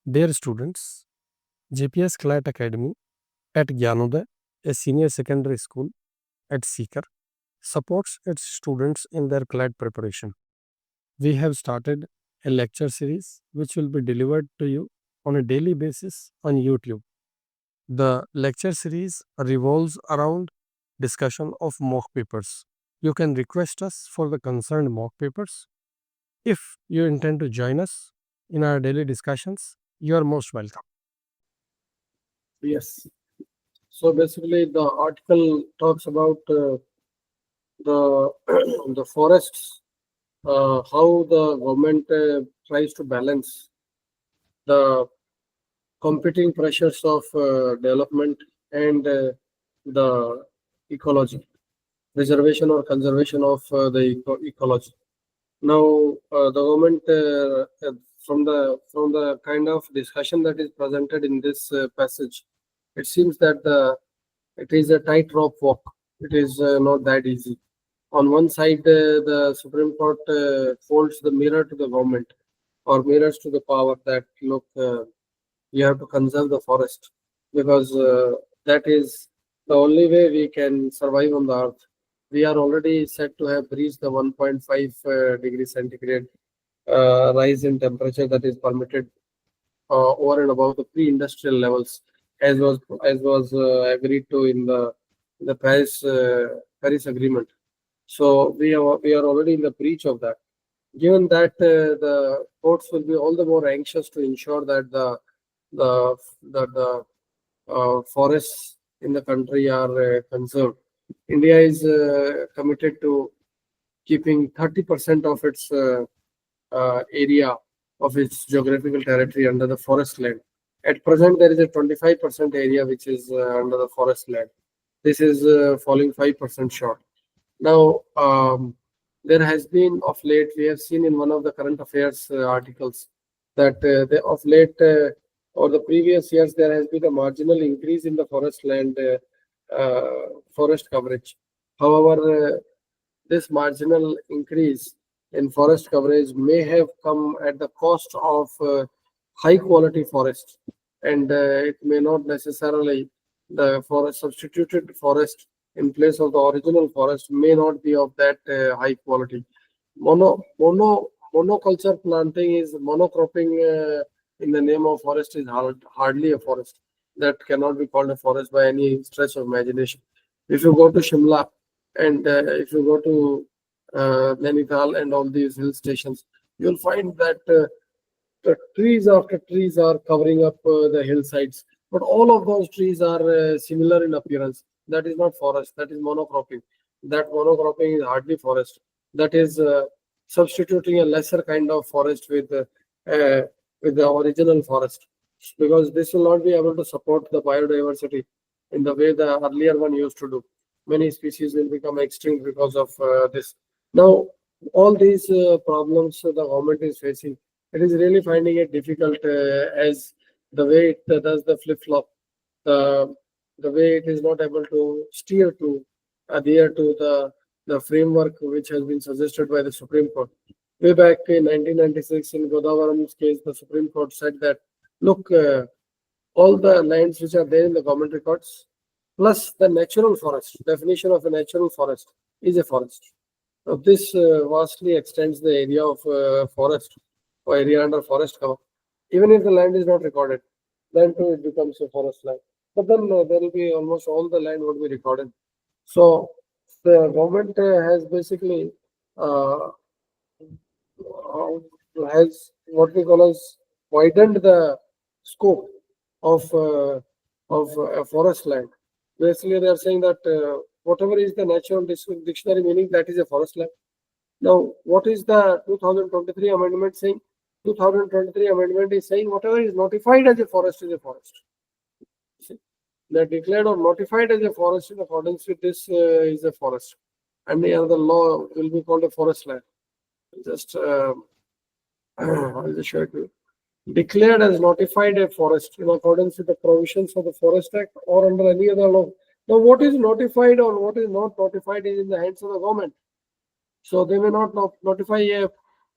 Dear students, GPS CLAT Academy at Gyanodaya, a senior secondary school at Sikar, supports its students in their CLAT preparation. We have started a lecture series which will be delivered to you on a daily basis on YouTube. The lecture series revolves around discussion of mock papers. You can request us for the concerned mock papers. If you intend to join us in our daily discussions, you are most welcome. Yes. So basically, the article talks about the the forests, how the government tries to balance the competing pressures of development and the ecology, preservation or conservation of the ecology. Now, the government, from the kind of discussion that is presented in this passage, it seems that it is a tightrope walk. It is not that easy. On one side, the Supreme Court folds the mirror to the government or mirrors to the power that look, you have to conserve the forest because that is the only way we can survive on the earth. We are already said to have reached the 1.5 degree centigrade rise in temperature that is permitted over and above the pre-industrial levels, as was agreed to in the Paris Agreement. So we are already in the breach of that. Given that the courts will be all the more anxious to ensure that the forests in the country are conserved. India is committed to keeping 30% of its area of its geographical territory under the forest land. At present, there is a 25% area which is under the forest land. This is falling 5% short. Now, there has been of late, we have seen in one of the current affairs articles that of late or the previous years, there has been a marginal increase in the forest land, forest coverage. However, this marginal increase in forest coverage may have come at the cost of high quality forest, and it may not necessarily the forest substituted forest in place of the original forest may not be of that high quality. Monoculture planting is monocropping in the name of forest is hardly a forest. That cannot be called a forest by any stretch of imagination. If you go to Shimla and if you go to Nainital and all these hill stations, you'll find that the trees after trees are covering up the hillsides. But all of those trees are similar in appearance. That is not forest. That is monocropping. That monocropping is hardly forest. That is substituting a lesser kind of forest with the original forest, because this will not be able to support the biodiversity in the way the earlier one used to do. Many species will become extinct because of this. Now, all these problems the government is facing, it is really finding it difficult as the way it does the flip-flop, the way it is not able to steer to adhere to the framework which has been suggested by the Supreme Court. Way back in 1996 in Godavaram's case, the Supreme Court said that, look, all the lands which are there in the government records, plus the natural forest, definition of a natural forest is a forest. Now, this vastly extends the area of forest or area under forest cover. Even if the land is not recorded, then too it becomes a forest land. But then there will be almost all the land would be recorded. So the government has basically uh, has what we call as widened the scope of forest land. Basically, they are saying that whatever is the natural dictionary meaning, that is a forest land. Now, what is the 2023 amendment saying? 2023 amendment is saying whatever is notified as a forest is a forest. See, they're declared or notified as a forest in accordance with this is a forest, and the other law will be called a forest land. Just I'll just show it to you. Declared as notified a forest in accordance with the provisions of the Forest Act or under any other law. Now, what is notified or what is not notified is in the hands of the government. So they may not notify a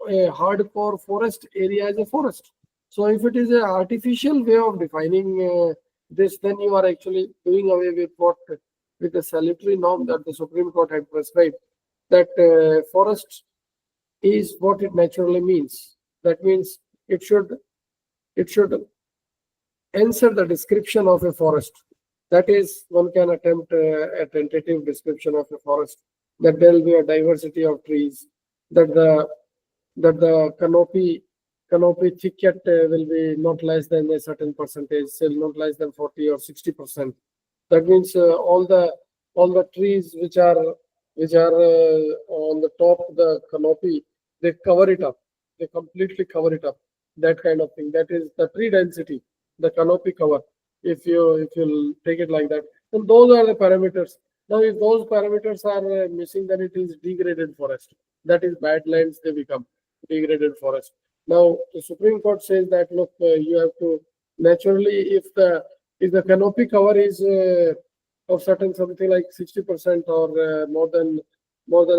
hardcore forest area as a forest. So if it is an artificial way of defining this, then you are actually doing away with the salutary norm that the Supreme Court had prescribed, that forest is what it naturally means. That means it should answer the description of a forest. That is, one can attempt a tentative description of a forest, that there will be a diversity of trees, that the canopy thicket will be not less than a certain percentage, say not less than 40 or 60%. That means all the trees which are on the top of the canopy, they cover it up. They completely cover it up. That kind of thing. That is the tree density, the canopy cover. If you take it like that, then those are the parameters. Now, if those parameters are missing, then it is degraded forest. That is badlands. They become degraded forest. Now, the Supreme Court says that look, you have to naturally, if the canopy cover is of certain something like 60% or more than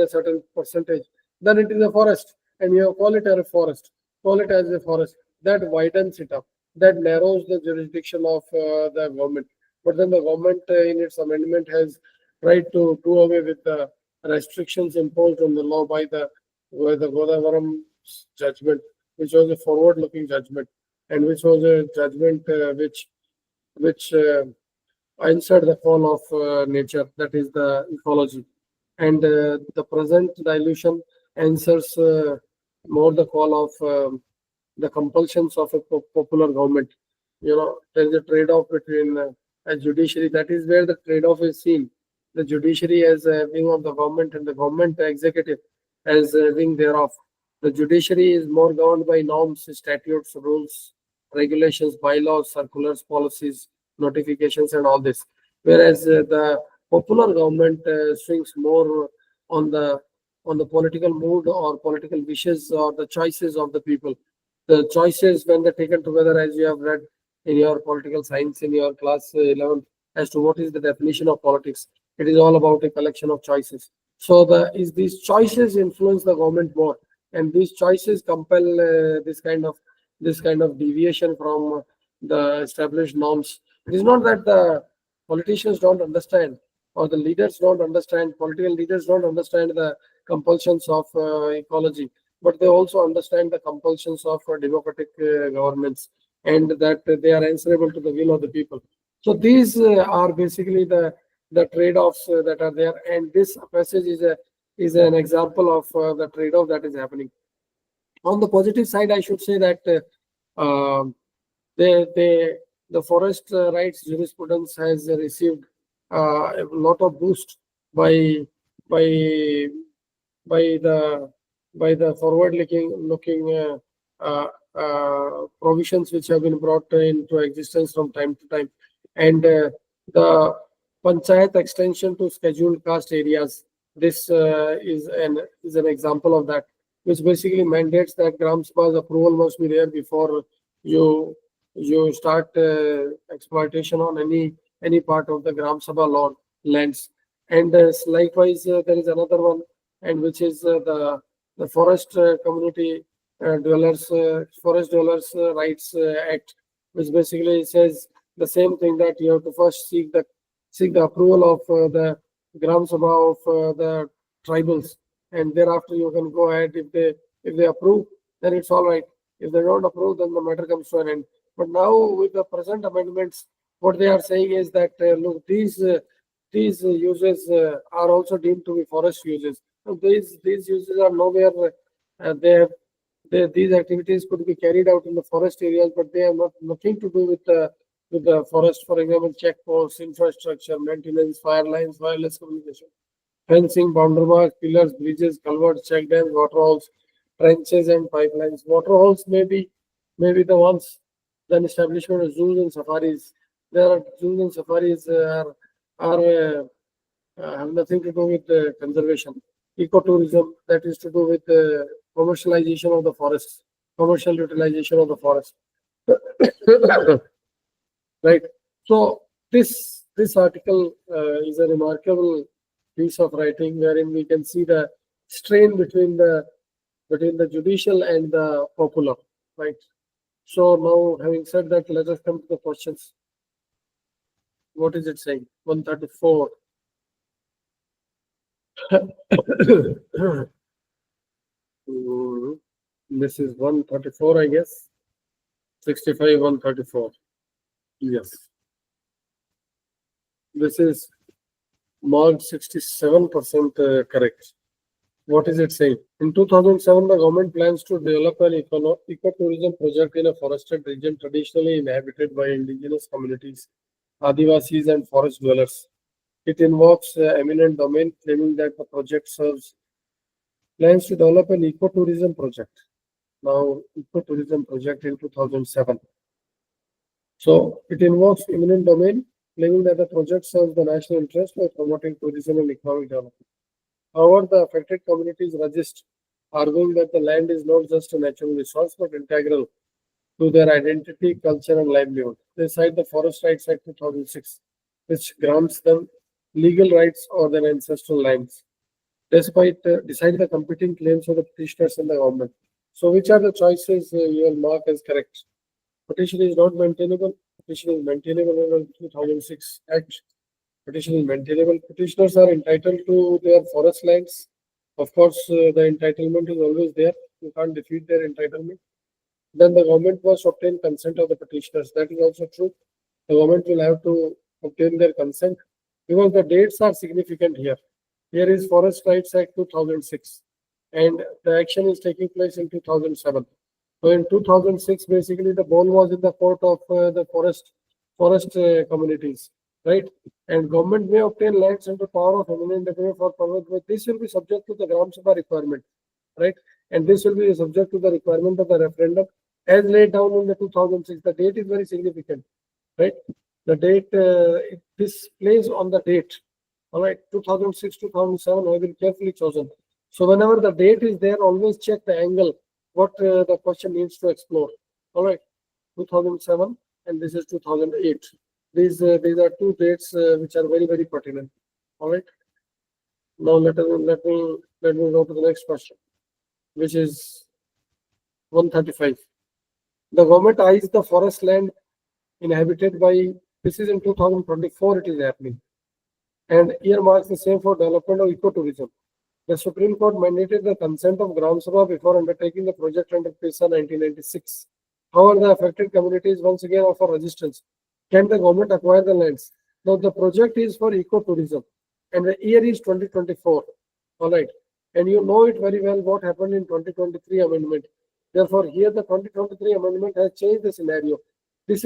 a certain percentage, then it is a forest, and you call it as a forest. Call it as a forest. That widens it up. That narrows the jurisdiction of the government. But then the government, in its amendment, has tried to do away with the restrictions imposed on the law by the Godavaram judgment, which was a forward-looking judgment, and which was a judgment which answered the call of nature, that is the ecology. And the present dilution answers more the call of the compulsions of a popular government. There is a trade-off between a judiciary. That is where the trade-off is seen. The judiciary as a wing of the government, and the government executive as a wing thereof. The judiciary is more governed by norms, statutes, rules, regulations, bylaws, circulars, policies, notifications, and all this. Whereas the popular government swings more on the political mood or political wishes or the choices of the people. The choices, when they're taken together, as you have read in your political science in your class 11, as to what is the definition of politics, it is all about a collection of choices. So these choices influence the government more, and these choices compel this kind of deviation from the established norms. It is not that the politicians don't understand, or the leaders don't understand, political leaders don't understand the compulsions of ecology, but they also understand the compulsions of democratic governments, and that they are answerable to the will of the people. So these are basically the trade-offs that are there, and this passage is an example of the trade-off that is happening. On the positive side, I should say that um, the forest rights jurisprudence has received a lot of boost by by by the forward looking provisions which have been brought into existence from time to time, and the panchayat extension to scheduled caste areas. This is an example of that, which basically mandates that Gram Sabha's approval must be there before you you start exploitation on any part of the Gram Sabha lands. And likewise, there is another one, and which is the Forest Community Forest Dwellers Rights Act, which basically says the same thing, that you have to first seek the approval of the Gram Sabha of the tribals, and thereafter you can go ahead. If they approve, then it's all right. If they don't approve, then the matter comes to an end. But now, with the present amendments, what they are saying is that look, these uses are also deemed to be forest uses. So these uses are nowhere. These activities could be carried out in the forest areas, but they have nothing to do with the forest. For example, checkposts, infrastructure, maintenance, fire lines, wireless communication, fencing, boundary marks, pillars, bridges, culverts, check dams, water holes, trenches, and pipelines. Water holes maybe the ones. Then establishment of zoos and safaris. There are zoos and safaris have nothing to do with conservation. Ecotourism, that is to do with commercialization of the forests, commercial utilization of the forest. Right. So this article is a remarkable piece of writing, wherein we can see the strain between the judicial and the popular. Right. So now, having said that, let us come to the questions. What is it saying? 134. This is 134, I guess. 65, 134. Yes. This is marked 67% correct. What is it saying? In 2007, the government plans to develop an ecotourism project in a forested region traditionally inhabited by indigenous communities, Adivasis, and forest dwellers. It involves eminent domain, claiming that the project serves plans to develop an ecotourism project. Now, ecotourism project in 2007. So it involves eminent domain, claiming that the project serves the national interest by promoting tourism and economic development. However, the affected communities resist, arguing that the land is not just a natural resource but integral to their identity, culture, and livelihood. They cite the Forest Rights Act 2006, which grants them legal rights over their ancestral lands, despite decide the competing claims of the petitioners and the government. So, which are the choices you will mark as correct? Petition is not maintainable. Petition is maintainable under 2006 Act. Petition is maintainable. Petitioners are entitled to their forest lands. Of course, the entitlement is always there. You can't defeat their entitlement. Then the government must obtain consent of the petitioners. That is also true. The government will have to obtain their consent because the dates are significant here. Here is Forest Rights Act 2006, and the action is taking place in 2007. So in 2006, basically the ball was in the court of the forest communities, right? And government may obtain lands under power of eminent domain for permit, but this will be subject to the Gram Sabha requirement, right? And this will be subject to the requirement of the referendum as laid down in the 2006. The date is very significant, right? The date, this plays on the date. All right, 2006, 2007 have been carefully chosen. So whenever the date is there, always check the angle, what the question needs to explore. All right, 2007 and this is 2008. These are two dates which are very, very pertinent. All right. Now let me go to the next question, which is 135. The government eyes the forest land inhabited by, this is in 2024 it is happening, and earmarks the same for development of ecotourism. The Supreme Court mandated the consent of Gram Sabha before undertaking the project under PISA 1996. However, the affected communities once again offer resistance. Can the government acquire the lands? Now, the project is for ecotourism, and the year is 2024. All right, and you know it very well what happened in 2023 amendment. Therefore, here the 2023 amendment has changed the scenario. This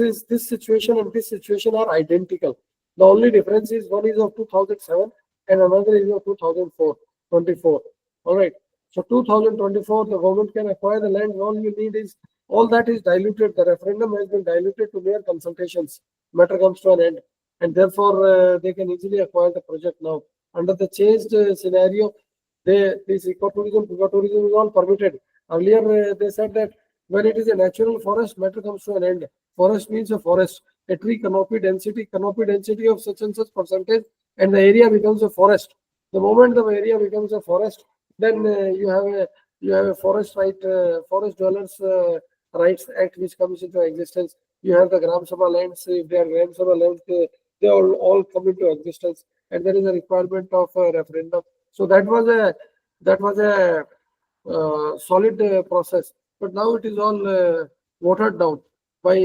situation and this situation are identical. The only difference is one is of 2007 and another is of 2024. All right. So 2024, the government can acquire the land. All you need is, all that is diluted. The referendum has been diluted to mere consultations. Matter comes to an end, and therefore they can easily acquire the project now. Under the changed scenario, this ecotourism is all permitted. Earlier they said that when it is a natural forest, matter comes to an end. Forest means a forest, a tree canopy density of such and such percentage, and the area becomes a forest. The moment the area becomes a forest, then you have a forest dwellers rights act which comes into existence. You have the Gram Sabha lands. If they are Gram Sabha lands, they all come into existence, and there is a requirement of a referendum. So that was a solid process, but now it is all watered down by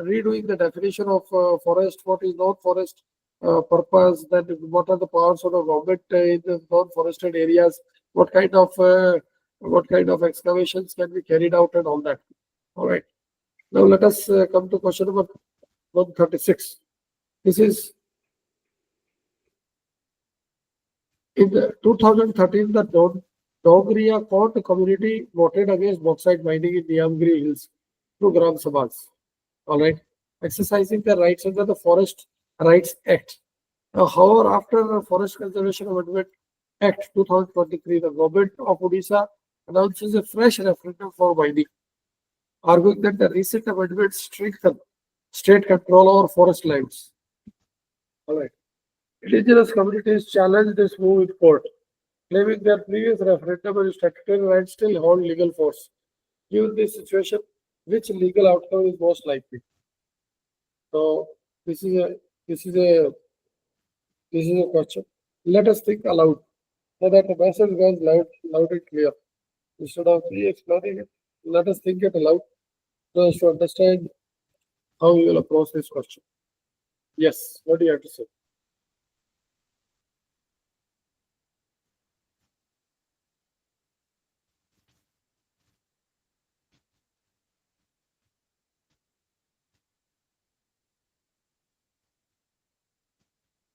redoing the definition of forest, what is non-forest purpose, that what are the powers of the government in the non-forested areas, what kind of excavations can be carried out and all that. All right. Now let us come to question number 136. This is in the 2013, the Dogriya Court community voted against bauxite mining in Niyamgiri Hills through Gram Sabhas. All right, exercising their rights under the Forest Rights Act. However, after the Forest Conservation Amendment Act 2023, the government of Odisha announces a fresh referendum for mining, arguing that the recent amendments strengthen state control over forest lands. All right. Indigenous communities challenged this move in court, claiming their previous referendum and statutory rights still hold legal force. Given this situation, Which legal outcome is most likely? So this is a this is a this is a question. Let us think aloud so that the message goes loud and clear. Instead of re-explaining it, let us think it aloud so as to understand how you will approach this question. Yes, what do you have to say?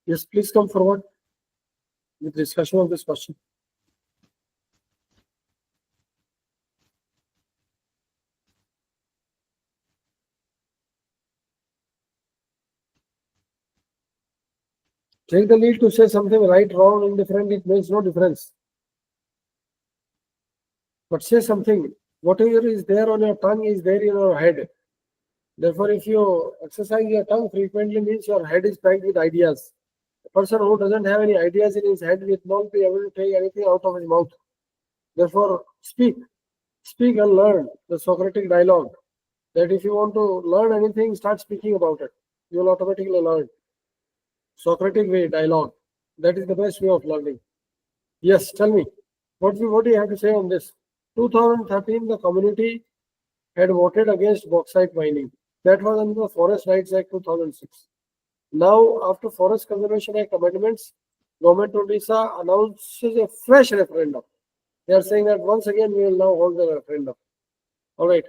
Yes, please come forward with discussion of this question. Take the lead to say something right, wrong, indifferent, it makes no difference. But say something. Whatever is there on your tongue is there in your head. Therefore, if you exercise your tongue frequently, means your head is packed with ideas. A person who doesn't have any ideas in his head will not be able to take anything out of his mouth. Therefore, speak and learn the Socratic dialogue. That if you want to learn anything, start speaking about it. You will automatically learn. Socratic way dialogue. That is the best way of learning. Yes, tell me. What do you have to say on this? 2013, the community had voted against bauxite mining. That was under the Forest Rights Act 2006. Now, after Forest Conservation Act amendments, Government of Odisha announces a fresh referendum. They are saying that once again we will now hold the referendum. All right.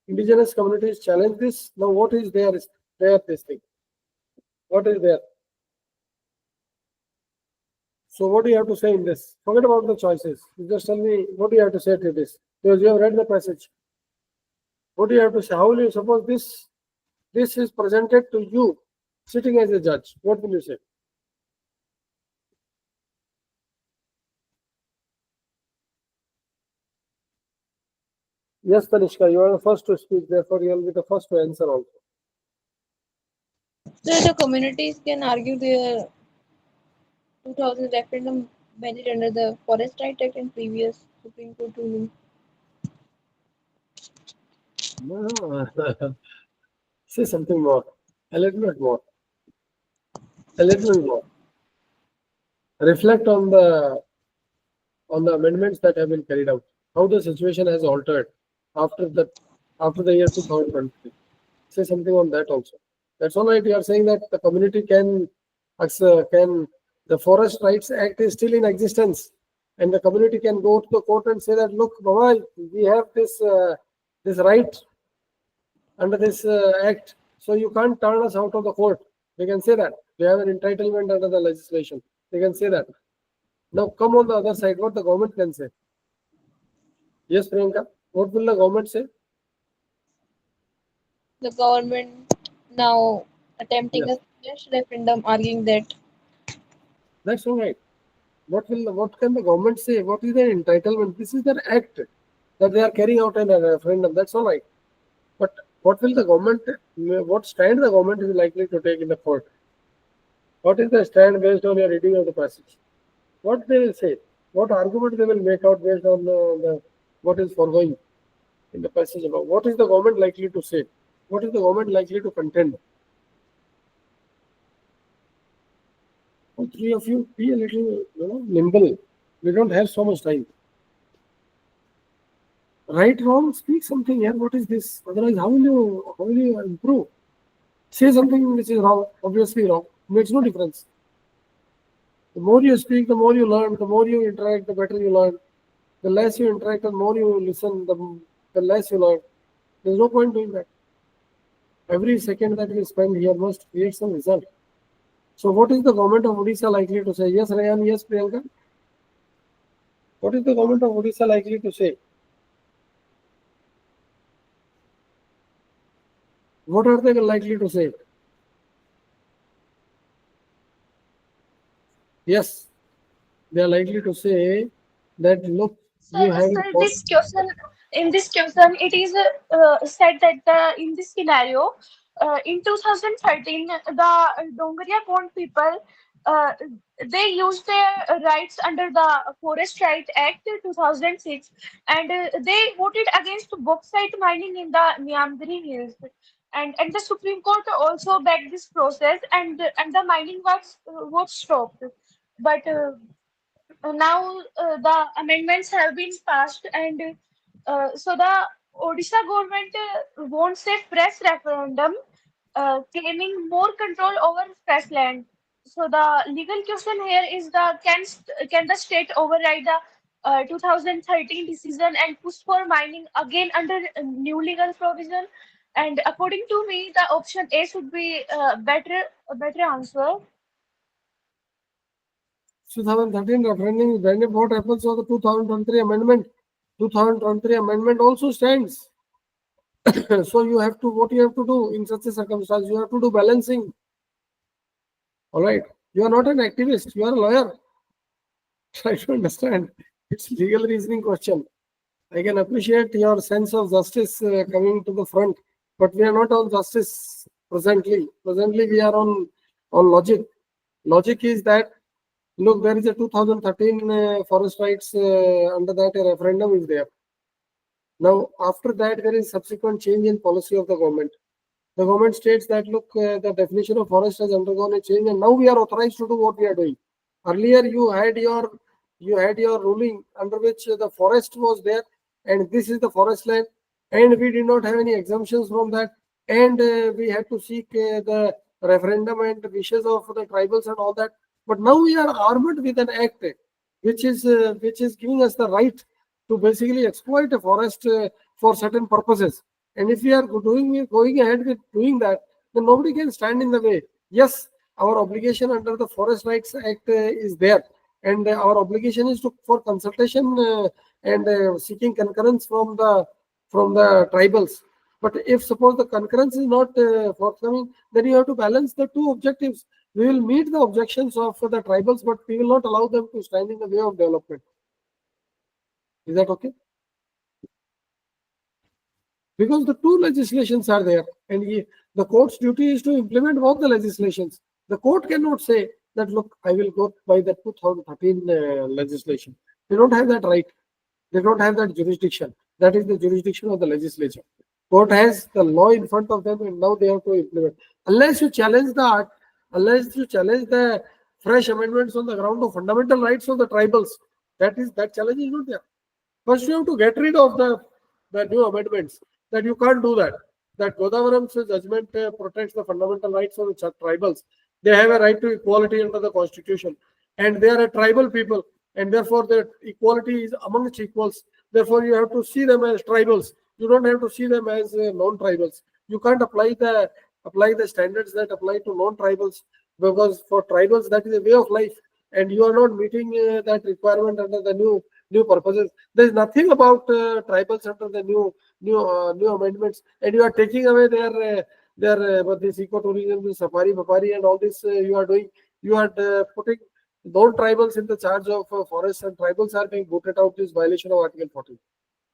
Indigenous communities challenge this. Now, what is there this thing? What is there? So, what do you have to say in this? Forget about the choices. You just tell me what do you have to say to this? Because you have read the passage. What do you have to say? How will you suppose this is presented to you sitting as a judge? What will you say? Yes, Tanishka, you are the first to speak, therefore you will be the first to answer also. So the communities can argue their 2000 referendum valid under the Forest Right Act and previous Supreme Court ruling. No. Say something more. A little bit more. A little bit more. Reflect on the amendments that have been carried out. How the situation has altered after the year 2023. Say something on that also. That's all right. You are saying that the community can the Forest Rights Act is still in existence, and the community can go to the court and say that look, Baba, we have this right under this act, so you can't turn us out of the court. They can say that they have an entitlement under the legislation. They can say that. Now come on the other side. What the government can say? Yes, Priyanka. What will the government say? The government now attempting a Yes, fresh referendum arguing that that's all right. What can the government say? What is their entitlement? This is their act that they are carrying out in a referendum. That's all right. But what will the government? What stand the government is likely to take in the court? What is the stand based on your reading of the passage? What they will say? What argument they will make out based on the what is foregoing in the passage above? What is the government likely to say? What is the government likely to contend? All three of you be a little, nimble. We don't have so much time. Right, wrong, speak something here. What is this? Otherwise, how will you improve? Say something which is wrong, obviously wrong. Makes no difference. The more you speak, the more you learn. The more you interact, the better you learn. The less you interact, the more you listen, the less you learn. There's no point doing that. Every second that we spend here must create some result. So, what is the government of Odisha likely to say? Yes, Rayan. Yes, Priyanka. What is the government of Odisha likely to say? What are they likely to say? Yes, they are likely to say that look, So, you have so a court. in this question, it is said that in this scenario, in 2013, the Dongriya Gond people uh, they used their rights under the Forest Right Act 2006, and they voted against bauxite mining in the Nyamgiri Hills. And the Supreme Court also backed this process, and the mining was stopped. But now the amendments have been passed, and so the Odisha government wants a fresh referendum claiming more control over fresh land. So the legal question here is can the state override the 2013 decision and push for mining again under new legal provision? And according to me, the option A should be a better answer. 2013 referendum is banned. What happens to the 2023 amendment? 2023 amendment also stands. So you have to, what you have to do in such a circumstance, you have to do balancing. All right. You are not an activist, you are a lawyer. Try to understand. It's legal reasoning question. I can appreciate your sense of justice coming to the front, but we are not on justice presently. Presently, we are on logic. Logic is that, look, there is a 2013 forest rights, under that a referendum is there. Now, after that, there is subsequent change in policy of the government. The government states that, look, the definition of forest has undergone a change, and now we are authorized to do what we are doing. Earlier, you had your ruling under which the forest was there, and this is the forest land, and we did not have any exemptions from that, and we had to seek the referendum and wishes of the tribals and all that. But now we are armed with an act which is giving us the right to basically exploit a forest for certain purposes. And if we are going ahead with doing that, then nobody can stand in the way. Yes, our obligation under the Forest Rights Act is there, and our obligation is for consultation and seeking concurrence from the tribals. But if suppose the concurrence is not forthcoming, then you have to balance the two objectives. We will meet the objections of the tribals, but we will not allow them to stand in the way of development. Is that okay? Because the two legislations are there, and the court's duty is to implement both the legislations. The court cannot say that, look, I will go by the 2013 legislation. They don't have that right. They don't have that jurisdiction. That is the jurisdiction of the legislature. Court has the law in front of them, and now they have to implement. Unless you challenge the fresh amendments on the ground of fundamental rights of the tribals, that challenge is not there. First, you have to get rid of the new amendments. That you can't do that. That Godavaram's judgment protects the fundamental rights of the tribals. They have a right to equality under the constitution, and they are a tribal people, and therefore their equality is amongst equals. Therefore, you have to see them as tribals. You don't have to see them as non-tribals. You can't apply the standards that apply to non-tribals, because for tribals that is a way of life, and you are not meeting that requirement under the new purposes. There is nothing about tribals under the new amendments, and you are taking away their this ecotourism, the safari and all this you are doing. You are putting non-tribals in the charge of forests, and tribals are being voted out. This violation of Article 14.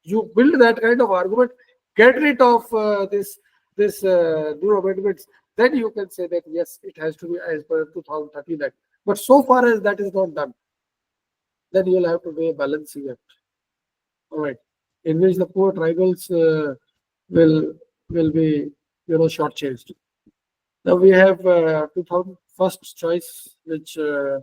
You build that kind of argument, get rid of this new amendments, then you can say that yes, it has to be as per 2013 Act. But so far as that is not done, then you will have to weigh balancing act. All right, in which the poor tribals will be shortchanged. Now we have 2000 first choice, which the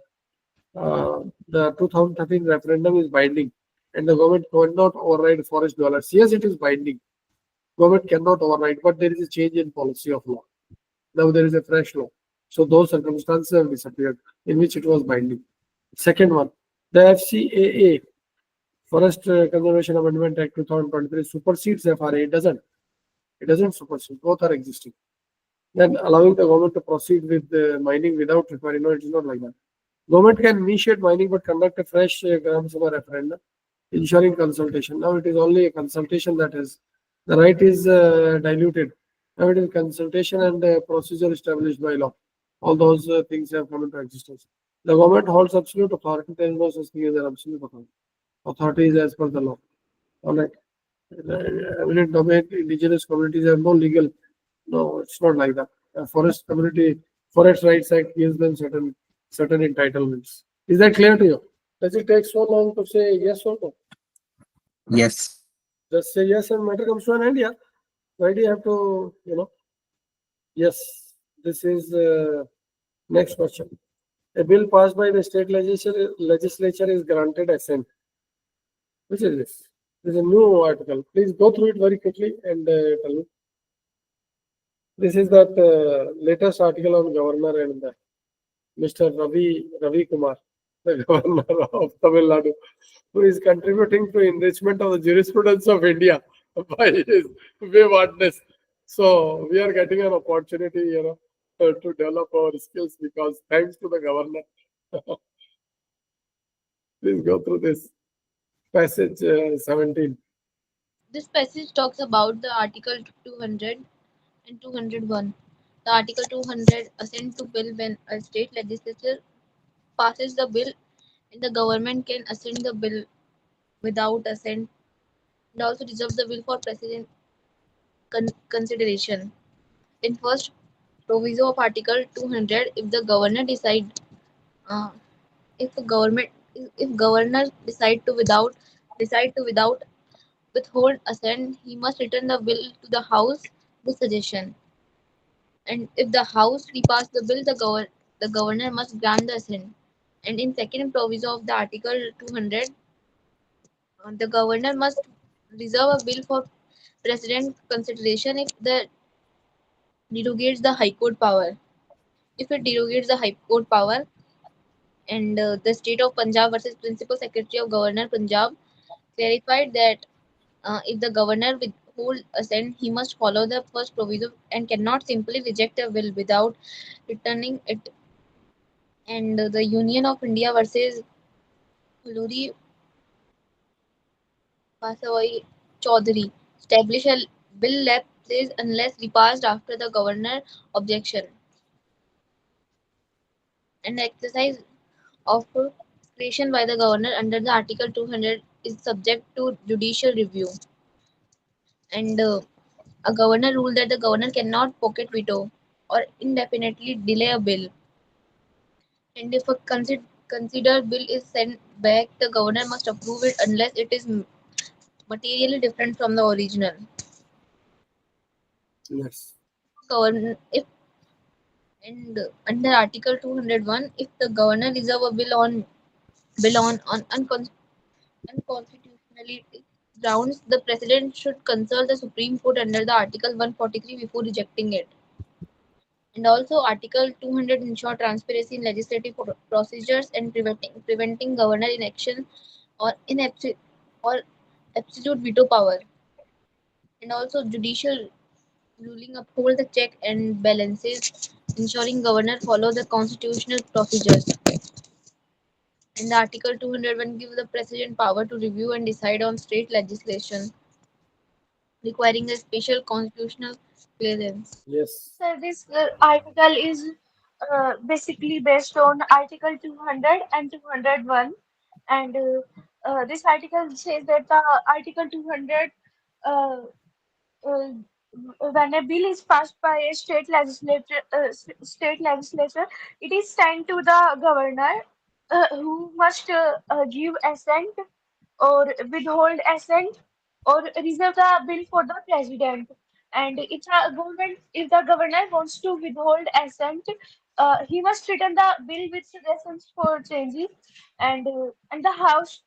2013 referendum is binding, and the government cannot override forest dwellers. Yes, it is binding. Government cannot override, but there is a change in policy of law. Now there is a fresh law. So those circumstances have disappeared in which it was binding. Second one, the FCAA, Forest Conservation Amendment Act 2023, supersedes FRA. It doesn't supersede. Both are existing. Then allowing the government to proceed with mining without requiring, no, it is not like that. Government can initiate mining but conduct a fresh Gram Sabha referendum, ensuring consultation. Now it is only a consultation that is, the right is diluted. Now it is consultation and procedure established by law. All those things have come into existence. The government holds absolute authority. There is no such thing as an absolute authority. Authority is as per the law. All right. Eminent domain, indigenous communities have no legal. No, it's not like that. Forest Rights Act gives them certain certain entitlements. Is that clear to you? Does it take so long to say yes or no? Yes. Just say yes and matter comes to an end. Yeah. Why do you have to, yes, this is next question. A bill passed by the state legislature is granted assent. Which is this? This is a new article. Please go through it very quickly and tell me. This is that latest article on governor and Mr. Ravi Kumar, the governor of Tamil Nadu, who is contributing to enrichment of the jurisprudence of India by his waywardness. So we are getting an opportunity, to develop our skills because thanks to the governor. Please go through this passage 17. This passage talks about the Article 200 and 201. The Article 200 assent to bill when a state legislature passes the bill and the government can assent the bill without assent and also reserve the bill for president consideration. In first proviso of Article 200, if the governor uh, if the government if governor decide to without withhold assent, he must return the bill to the House with suggestion. And if the House repass the bill, the governor must grant the assent. And in second proviso of the Article 200, the governor must reserve a bill for president consideration if the derogates the High Court power. If it derogates the High Court power, and the state of Punjab versus Principal Secretary of Governor Punjab clarified that if the governor withhold assent, he must follow the first proviso and cannot simply reject a bill without returning it. And the Union of India versus Huluri Vasawai Chaudhary established a bill lapses unless repassed after the governor objection. And the exercise of discretion by the governor under the Article 200 is subject to judicial review. And a governor ruled that the governor cannot pocket veto or indefinitely delay a bill. And if a considered bill is sent back, the governor must approve it unless it is materially different from the original. Yes. If and under Article 201, if the governor reserve a bill on unconstitutionality grounds, the president should consult the Supreme Court under the Article 143 before rejecting it. And also Article 200 ensure transparency in legislative procedures and preventing governor inaction or or absolute veto power. And also judicial ruling uphold the check and balances, ensuring governor follow the constitutional procedures. And Article 201 gives the president power to review and decide on state legislation, requiring a special constitutional clearance. Yes. So this article is basically based on Article 200 and 201, and this article says that the Article 200, uh, uh, when a bill is passed by a state legislature, it is sent to the governor, who must give assent or withhold assent or reserve the bill for the president. And if the governor wants to withhold assent, he must return the bill with suggestions for changes, and the house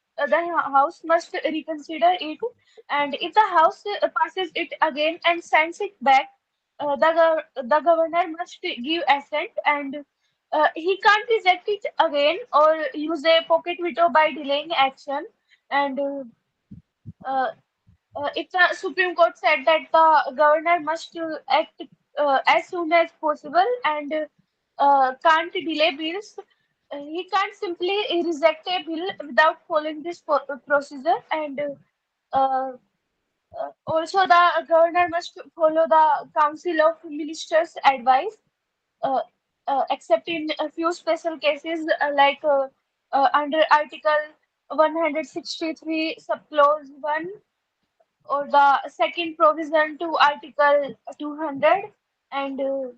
must reconsider it. And if the house passes it again and sends it back, the governor must give assent, and he can't reject it again or use a pocket veto by delaying action. And uh, if the Supreme Court said that the governor must act as soon as possible and can't delay bills, he can't simply reject a bill without following this procedure. And also, the governor must follow the Council of Ministers' advice, uh, except in a few special cases, under Article 163, subclause 1, or the second provision to Article 200. And the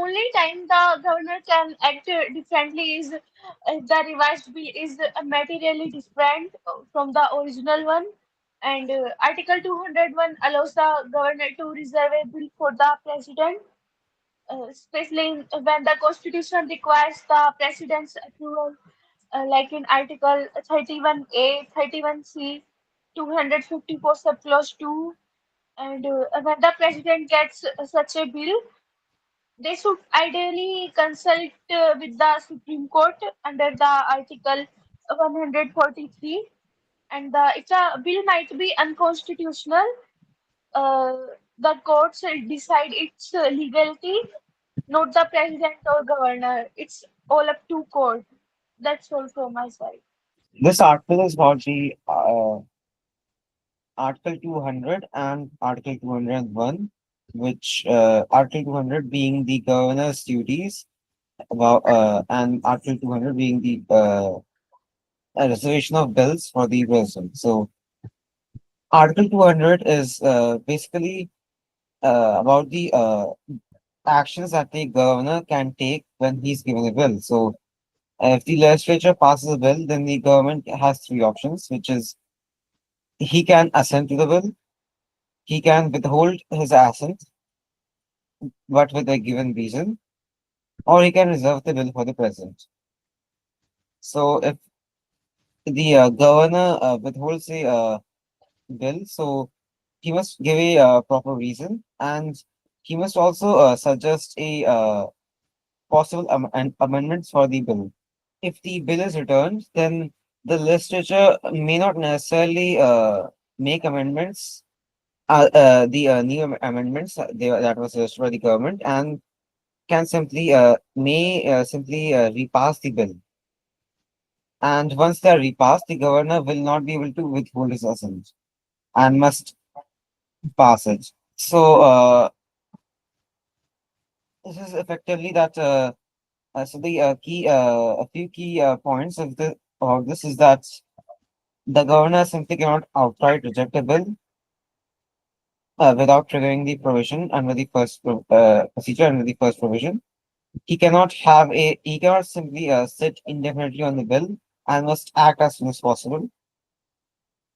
only time the governor can act differently is if the revised bill is materially different from the original one. And Article 201 allows the governor to reserve a bill for the president, especially when the constitution requires the president's approval, like in Article 31A, 31C, 254 subclause 2. And when the president gets such a bill, they should ideally consult with the Supreme Court under the Article 143. And if the bill might be unconstitutional, uh, the courts will decide its legality, not the president or governor. It's all up to court. That's all from my side. This article is about the Article 200 and Article 201, which Article 200 being the governor's duties, about and Article 200 being the a reservation of bills for the president. So Article 200 is basically about the actions that the governor can take when he's given a bill. So if the legislature passes a bill, then the government has three options, which is he can assent to the bill, he can withhold his assent, but with a given reason, or he can reserve the bill for the president. So if the governor withholds the bill, so he must give a proper reason, and he must also suggest a possible amendments for the bill. If the bill is returned, then the legislature may not necessarily make amendments, the new amendments that was suggested by the government, and can simply may simply repass the bill. And once they are repassed, the governor will not be able to withhold his assent and must pass it. So this is effectively that. So the key, a few key points of this is that the governor simply cannot outright reject a bill without triggering the provision under the procedure under the first provision. He cannot simply sit indefinitely on the bill and must act as soon as possible.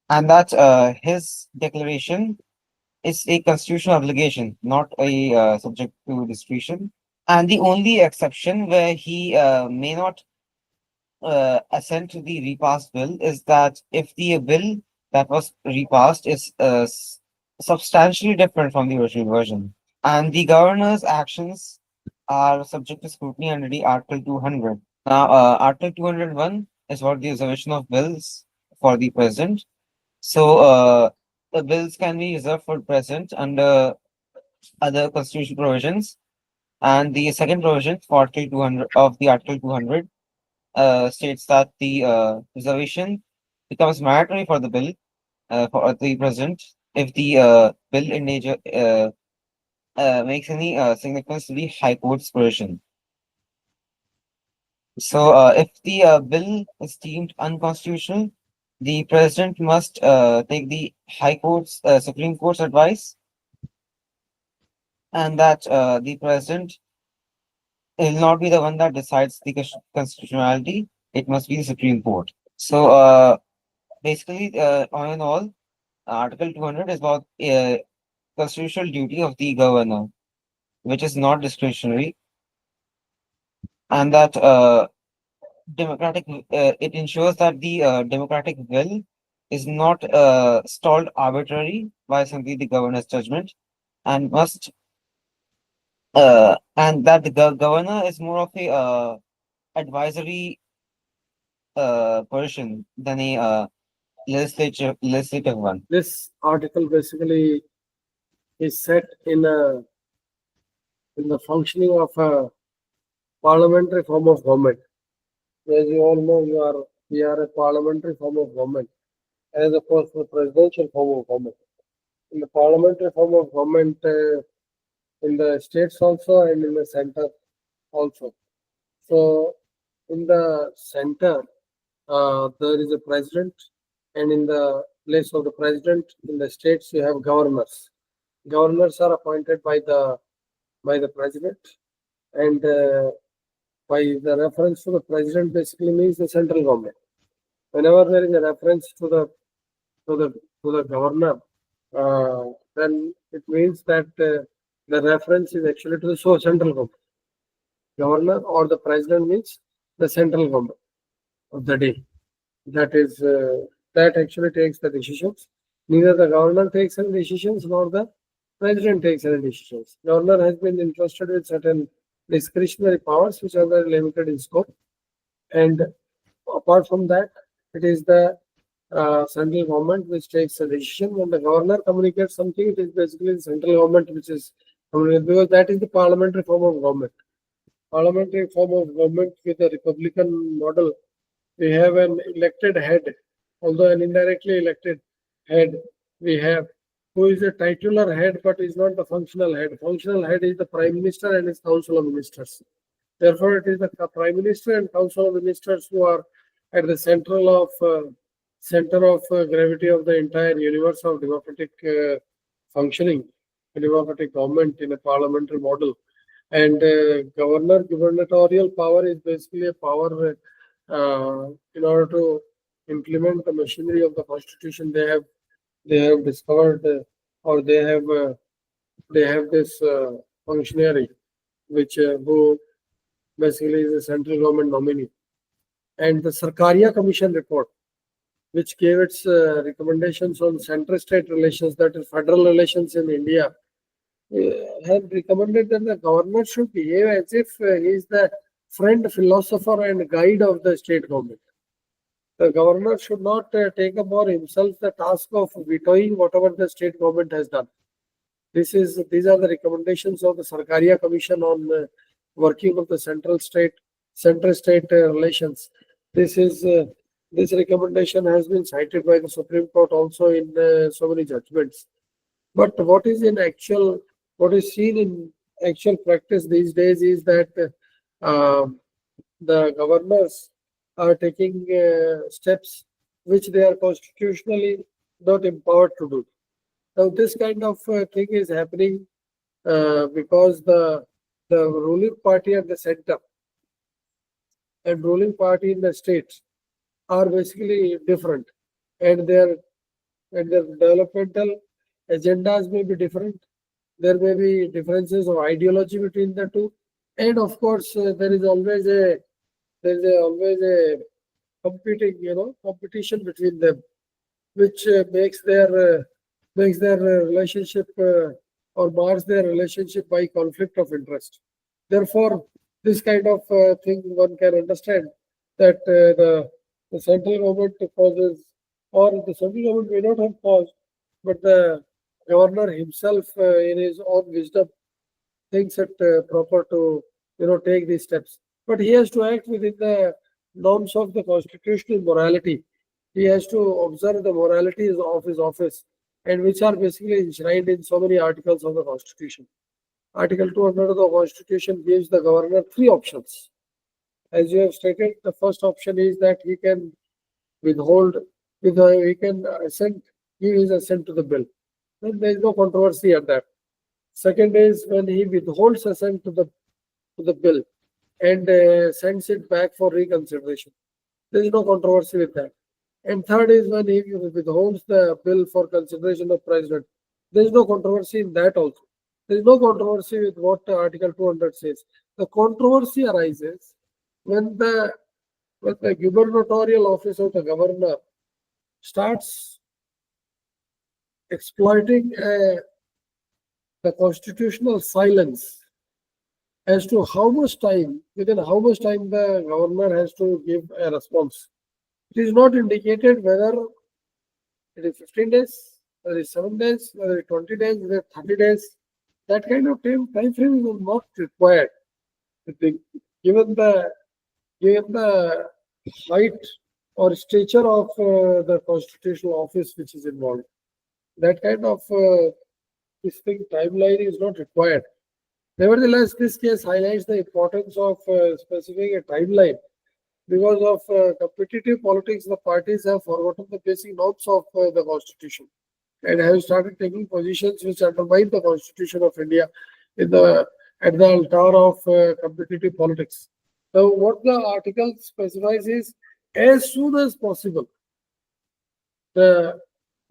And that his declaration is a constitutional obligation, not a subject to discretion. And the only exception where he may not assent to the repassed bill is that if the bill that was repassed is substantially different from the original version, and the governor's actions are subject to scrutiny under the Article 200. Now, Article 201 is about the reservation of bills for the president. So, the bills can be reserved for president under other constitutional provisions. And the second provision for Article 200 of the Article 200 states that the reservation becomes mandatory for the bill for the president if the bill in nature makes any significance to the High Court's provision. So, if the bill is deemed unconstitutional, the president must take the High Court's Supreme Court's advice, and that the president will not be the one that decides the constitutionality. It must be the Supreme Court. So, basically, all in all, Article 200 is about constitutional duty of the governor, which is not discretionary, and that it ensures that the democratic will is not stalled arbitrary by simply the governor's judgment, and must and that the governor is more of a advisory person than a legislative one. This article basically is set in the functioning of a parliamentary form of government. As you all know, we are a parliamentary form of government, as opposed to a presidential form of government. In the parliamentary form of government, in the states also and in the center also. So, in the center, there is a president, and in the place of the president, in the states, you have governors. Governors are appointed by the president, and by the reference to the president basically means the central government. Whenever there is a reference to the governor, then it means that the reference is actually to the central government. Governor or the president means the central government of the day. That is that actually takes the decisions. Neither the governor takes any decisions nor the president takes any decisions. Governor has been entrusted with certain discretionary powers which are very limited in scope, and apart from that, it is the central government which takes a decision. When the governor communicates something, it is basically the central government which is communicating, because that is the parliamentary form of government. Parliamentary form of government with a republican model, we have an elected head, although an indirectly elected head we have, who is a titular head but is not the functional head. Functional head is the prime minister and his council of ministers. Therefore, it is the prime minister and council of ministers who are at the center of gravity of the entire universe of democratic functioning, a democratic government in a parliamentary model. And gubernatorial power is basically a power in order to implement the machinery of the constitution. They have discovered or they have this functionary which who basically is a central government nominee. And the Sarkaria Commission report, which gave its recommendations on center-state relations, that is federal relations in India, have recommended that the governor should behave as if he is the friend, philosopher, and guide of the state government. The governor should not take upon himself the task of vetoing whatever the state government has done. These are the recommendations of the Sarkaria Commission on working of the center-state relations. This recommendation has been cited by the Supreme Court also in so many judgments. But what is seen in actual practice these days is that the governors are taking steps which they are constitutionally not empowered to do. Now, this kind of thing is happening because the ruling party at the center and ruling party in the states are basically different, and their developmental agendas may be different. There may be differences of ideology between the two, and of course, there is always a competition between them, which makes their relationship or bars their relationship by conflict of interest. Therefore, this kind of thing one can understand that the central government causes, or the central government may not have caused, but the governor himself, in his own wisdom, thinks it proper to take these steps. But he has to act within the norms of the constitutional morality. He has to observe the moralities of his office, and which are basically enshrined in so many articles of the Constitution. Article 200 of the Constitution gives the governor three options. As you have stated, the first option is that he can withhold, he can give his assent to the bill. Then there is no controversy at that. Second is when he withholds assent to the bill and sends it back for reconsideration. There is no controversy with that. And third is when he withholds the bill for consideration of president. There is no controversy in that also. There is no controversy with what Article 200 says. The controversy arises when the gubernatorial office of the governor starts exploiting the constitutional silence as to within how much time the governor has to give a response. It is not indicated whether it is 15 days, whether it is 7 days, whether it is 20 days, whether it is 30 days. That kind of time frame is not required. Given the height or stature of the constitutional office which is involved, that kind of timeline is not required. Nevertheless, this case highlights the importance of specifying a timeline. Because of competitive politics, the parties have forgotten the basic norms of the Constitution and have started taking positions which undermine the Constitution of India in the at the altar of competitive politics. So what the article specifies is, as soon as possible, the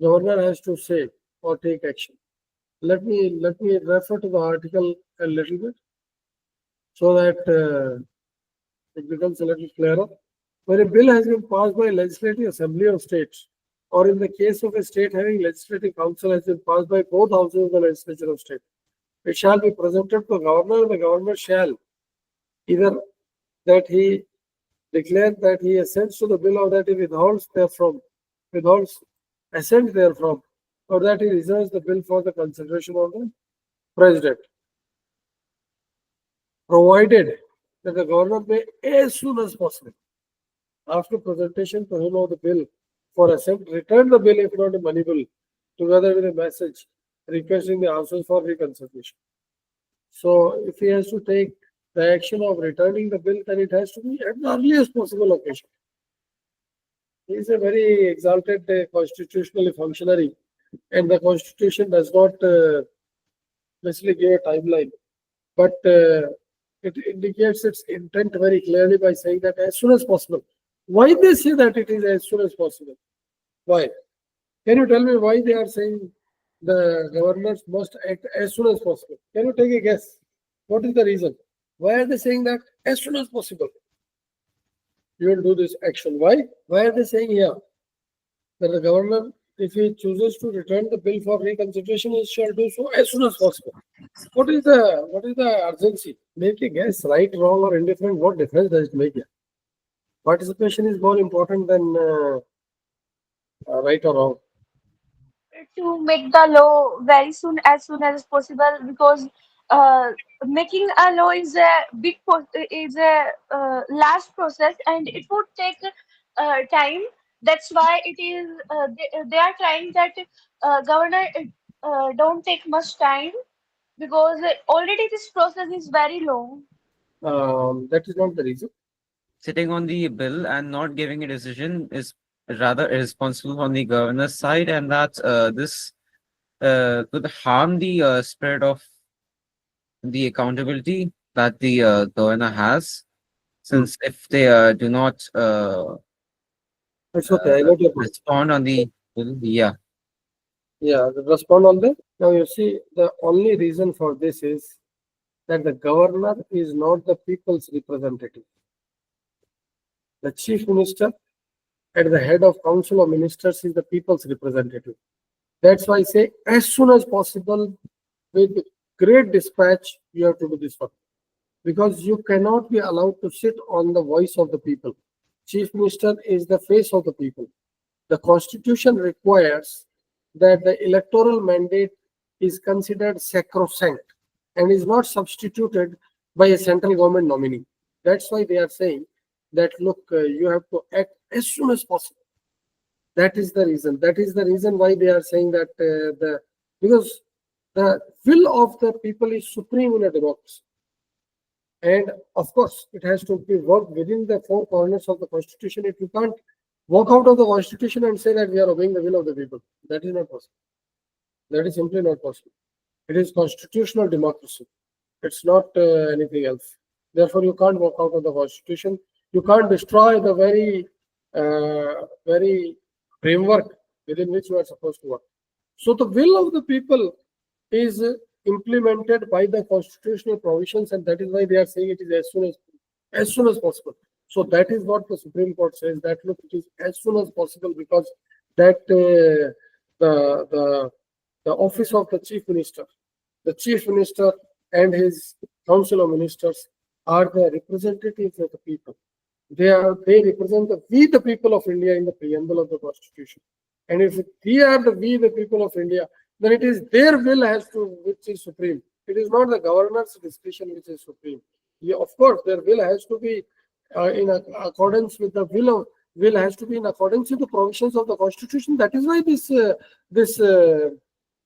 governor has to say or take action. Let me refer to the article a little bit so that it becomes a little clearer. When a bill has been passed by legislative assembly of states, or in the case of a state having legislative council has been passed by both houses of the legislature of state, it shall be presented to the governor, and the governor shall either that he declare that he assents to the bill, or that he withholds assent therefrom, or that he reserves the bill for the consideration of the president, provided that the governor may, as soon as possible, after presentation to him of the bill for assent, return the bill if not a money bill, together with a message requesting the houses for reconsideration. So if he has to take the action of returning the bill, then it has to be at the earliest possible occasion. He is a very exalted constitutional functionary, and the constitution does not necessarily give a timeline, but it indicates its intent very clearly by saying that as soon as possible. Why they say that it is as soon as possible? Why? Can you tell me why they are saying the governors must act as soon as possible? Can you take a guess? What is the reason? Why are they saying that as soon as possible? You will do this action. Why? Why are they saying here that the governor, if he chooses to return the bill for reconsideration, he shall do so as soon as possible? What is the urgency? Make a guess, right, wrong, or indifferent. What difference does it make here? Participation is more important than right or wrong. To make the law very soon as possible, because uh, making a law is a is a large process, and it would take time. That's why it is they are trying that governor don't take much time, because already this process is very long. That is not the reason. Sitting on the bill and not giving a decision is rather irresponsible on the governor's side, and that this could harm the spirit of the accountability that the governor has, since if they do not It's okay. I got your point. respond on the bill, yeah. Yeah, respond on that. Now you see, the only reason for this is that the governor is not the people's representative. The chief minister at the head of council of ministers is the people's representative. That's why I say as soon as possible, with great dispatch, you have to do this work. Because you cannot be allowed to sit on the voice of the people. Chief minister is the face of the people. The constitution requires that the electoral mandate is considered sacrosanct and is not substituted by a central government nominee. That's why they are saying that, look, you have to act as soon as possible. That is the reason. That is the reason why they are saying that because the will of the people is supreme in a democracy. And of course, it has to be worked within the four corners of the constitution. If you can't walk out of the constitution and say that we are obeying the will of the people, that is not possible. That is simply not possible. It is constitutional democracy. It's not anything else. Therefore, you can't walk out of the constitution. You can't destroy the very framework within which you are supposed to work. So the will of the people is implemented by the constitutional provisions, and that is why they are saying it is as soon as possible. So that is what the Supreme Court says, that look, it is as soon as possible, because that the office of the chief minister and his council of ministers are the representatives of the people. They represent the people of India in the preamble of the constitution. And if we are the people of India, then it is their will which is supreme. It is not the governor's discretion which is supreme. Yeah, of course, their will has to be in accordance with the will has to be in accordance with the provisions of the constitution. That is why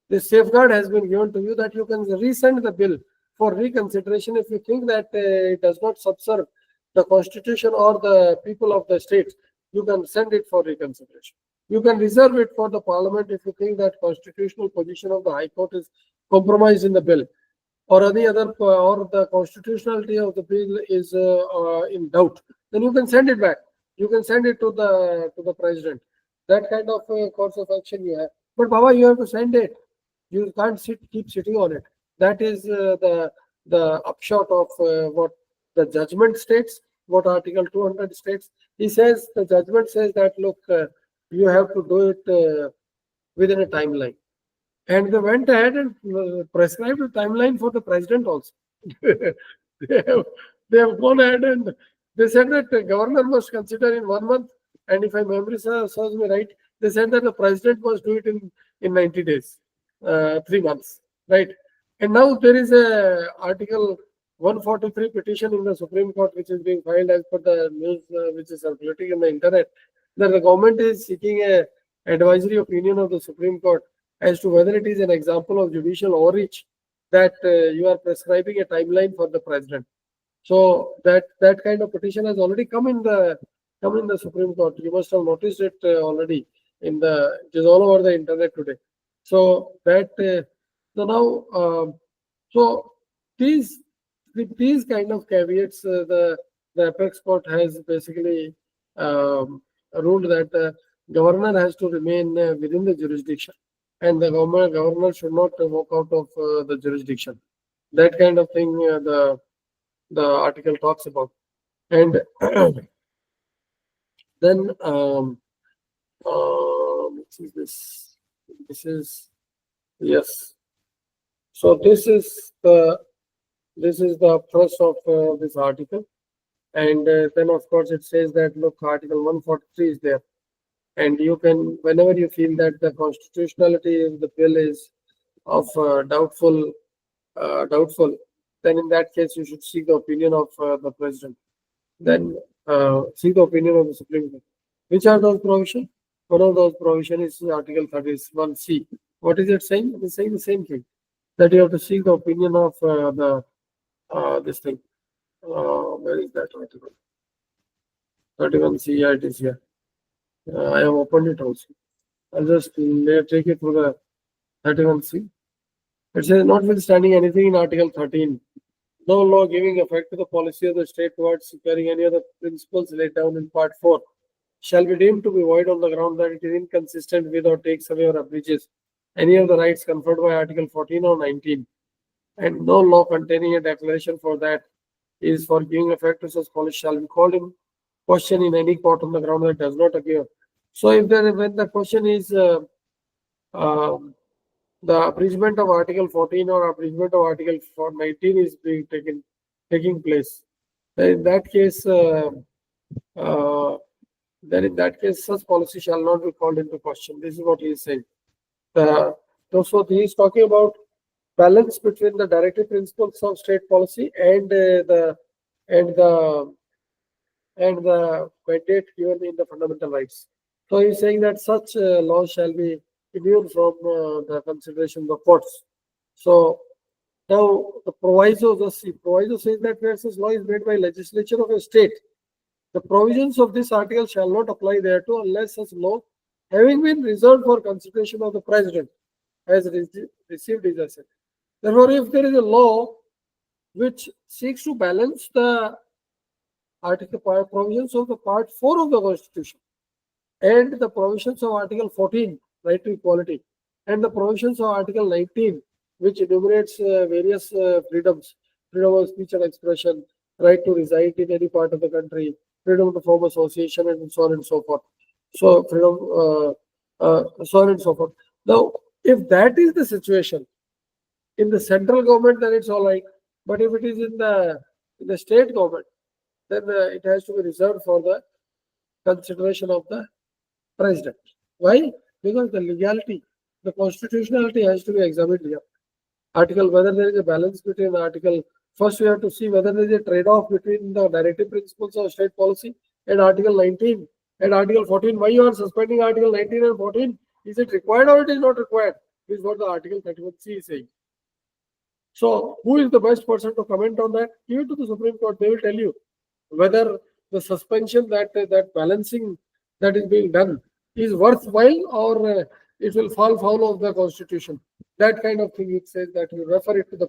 this safeguard has been given to you, that you can resend the bill for reconsideration if you think that it does not subserve the constitution or the people of the states. You can send it for reconsideration. You can reserve it for the parliament if you think that constitutional position of the High Court is compromised in the bill. or any other or the constitutionality of the bill is in doubt, then you can send it back. You can send it to the president. That kind of course of action you have. But Baba, you have to send it. You can't keep sitting on it. That is the upshot of what the judgment states, what Article 200 states. He says the judgment says that look, you have to do it within a timeline. And they went ahead and prescribed a timeline for the president also. they, have, they have gone ahead and they said that the governor must consider in 1 month. And if my memory serves me right, they said that the president must do it in 90 days, 3 months, right? And now there is a Article 143 petition in the Supreme Court, which is being filed as per the news which is circulating in the internet, that the government is seeking a advisory opinion of the Supreme Court as to whether it is an example of judicial overreach that you are prescribing a timeline for the president. So that kind of petition has already come in the Supreme Court. You must have noticed it already it is all over the internet today. So that so now so these kind of caveats the apex court has basically ruled that the governor has to remain within the jurisdiction, and the governor should not walk out of the jurisdiction. That kind of thing the article talks about. And then what is this? This is, yes. So this is the thrust of this article, and then of course it says that look, Article 143 is there, and you can, whenever you feel that the constitutionality of the bill is of doubtful, then in that case you should seek the opinion of the president. Then seek the opinion of the Supreme Court. Which are those provisions? One of those provisions is Article 31C. What is it saying? It is saying the same thing, that you have to seek the opinion of this thing. Where is that article? 31C. Yeah, it is here. I have opened it also. I'll just take it to the 31C. It says, notwithstanding anything in Article 13, no law giving effect to the policy of the state towards securing any of the principles laid down in Part 4 shall be deemed to be void on the ground that it is inconsistent with or takes away or abridges any of the rights conferred by Article 14 or 19. And no law containing a declaration for that is for giving effect to such policy shall be called in question in any court on the ground that does not appear. So if when the question is the abridgment of Article 14 or abridgment of Article 19 is being taking place, then in that case, such policy shall not be called into question. This is what he is saying. So he is talking about balance between the directive principles of state policy and the mandate given in the fundamental rights. So he is saying that such laws shall be immune from the consideration of the courts. So now the proviso says that where such law is made by legislature of a state, the provisions of this article shall not apply thereto unless such law, having been reserved for consideration of the president, has received his assent. Therefore, if there is a law which seeks to balance the article provisions of the Part 4 of the Constitution and the provisions of Article 14, right to equality, and the provisions of Article 19, which enumerates various freedoms, freedom of speech and expression, right to reside in any part of the country, freedom to form association, and so on and so forth. So freedom, so on and so forth. Now, if that is the situation in the central government, then it's all right. But if it is in the state government, then it has to be reserved for the consideration of the president. Why? Because the legality, the constitutionality has to be examined here. Article, whether there is a balance between the article. First, we have to see whether there is a trade-off between the directive principles of state policy and Article 19 and Article 14. Why you are suspending Article 19 and 14? Is it required or it is not required? This is what the Article 31C is saying. So, who is the best person to comment on that? Give it to the Supreme Court. They will tell you whether the suspension, that balancing that is being done is worthwhile or it will fall foul of the Constitution. That kind of thing it says that you refer it to the